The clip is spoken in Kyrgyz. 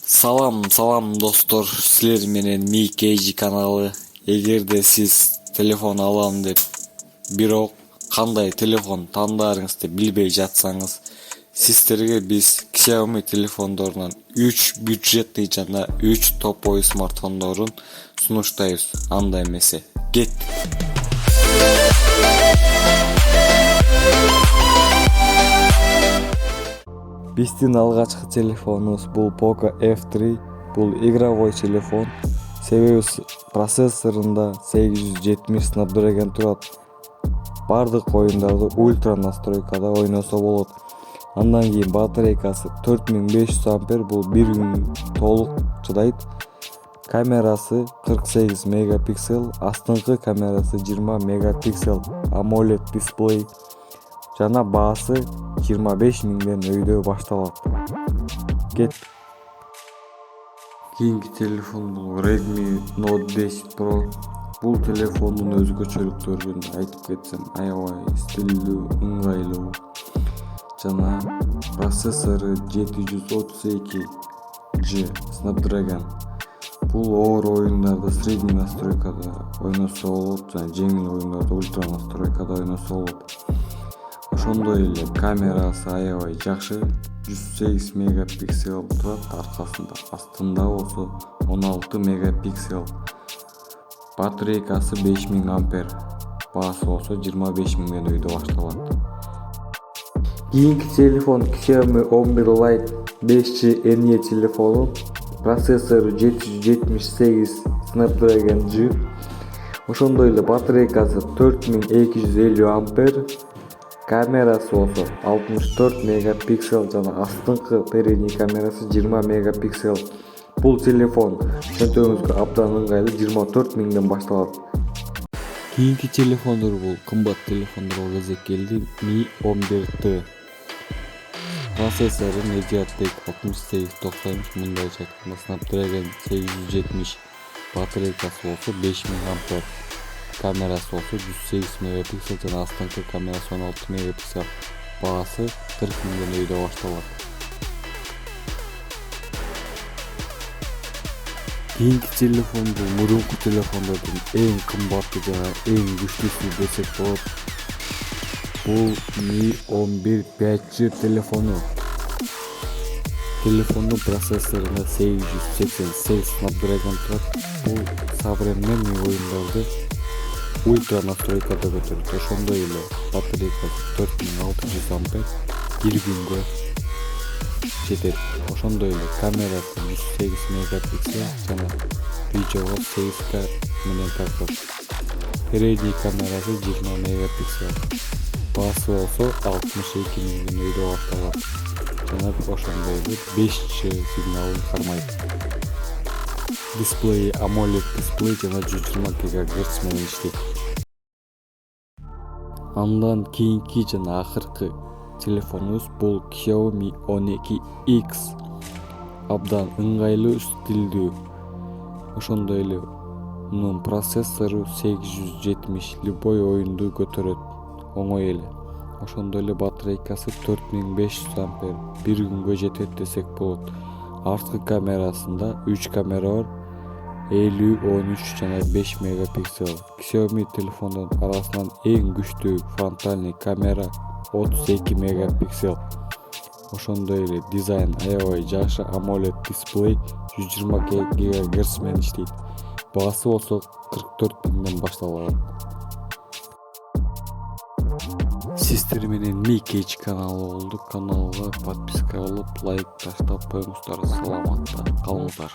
Салам достор, силер менен Микейжи каналы. Эгерде сиз телефон алам деп бирок кандай телефон тандаарыңызды билбей жатсаңыз, сиздерге биз Xiaomi телефондорунан 3 бюджетный жана 3 топовый смартфондорун сунуштайбыз. Анда эмесе, кеттик. Биздин алгачкы телефонубуз бул Poco F3. Бул игровой телефон. Себеби процессорунда 870 Snapdragon турат. Бардык оюндарды ультра настройкада ойносо болот. Андан кийин батарейкасы 4500 ампер, бул 1 күн толук чыдайт. Камерасы 48 мегапиксель, астыңкы камерасы 20 мегапиксель AMOLED дисплей. Жана баасы 25 миңден өйдө башталат. Кийинки телефон бул Redmi Note 10 Pro. Бул телефондун өзгөчөлүктөрүн айтып кетсем, аябай стилдүү, ыңгайлуу жана процессору 732G Snapdragon. Бул оор оюндарды средний настройкада ойносо болот, жана жеңил оюндарды ультра настройкада ойносо болот. Ошондой эле камерасы аябай жакшы, 108 мегапиксель турат аркасында, астында болсо 16 мегапиксель. Батарейкасы 5000 ампер, баасы болсо 25 миңден өйдө башталат. Кийинки телефон Xiaomi 11 Lite 5G NE телефону. Процессору 778 Snapdragon G. Ошондой эле батарейкасы 4250 ампер. Камерасы болсо 64 мегапиксель жана астыңкы передний камерасы 20 мегапиксель. Бул телефон чөнтөгүңүзгө абдан ыңгайлуу, 24 миңден башталат. Кийинки телефондор бул кымбат телефондорго кезек келди. Mi 11T. Процессору Mediatek 6893, мындайча айтканда Snapdragon 870. Батарейкасы болсо 5000 ампер. Камерасы болсо 108 мегапиксель жана астыңкы камерасы 16 мегапиксель. Баасы 40 миңден өйдө башталат. Кийинки телефон бул мурунку телефондордун эң кымбаты жана эң күчтүүсү десек болот. Бул Mi 11 5G телефону. Телефондун процессорунда 888 Snapdragon турат. Бул современный оюндарды ультра настройкада көтөрөт. Ошондой эле батарейкасы 4600 ампер, 1 күнгө жетет. Ошондой эле камерасы 108 мегапиксель жана видеого 8К менен тартат. Передний камерасы 20 мегапиксель. Баасы болсо 62 миңден өйдө башталат. Жана ошондой эле 5G сигналын кармайт. Дисплей AMOLED дисплей жана 120 ГГц менен иштейт. Андан кийинки жана акыркы телефонубуз бул Xiaomi 12X. Абдан ыңгайлуу, стилдүү. Ошондой эле мунун процессору 870, любой оюнду көтөрөт оңой эле. Ошондой эле батарейкасы 4500 ампер, 1 күнгө жетет десек болот. Арткы камерасында 3 камера бар, 50, 13 жана 5 мегапиксель. Xiaomi телефондун арасынан эң күчтүү фронтальный камера 32 мегапиксель. Ошондой эле дизайн аябай жакшы, AMOLED дисплей 120 ГГц менен иштейт. Баасы болсо 44 миңден башталат. Сиздер менен Микейжи каналы болду. Каналга подписка кылып, лайк таштап коюңуздар. Саламатта калыңыздар.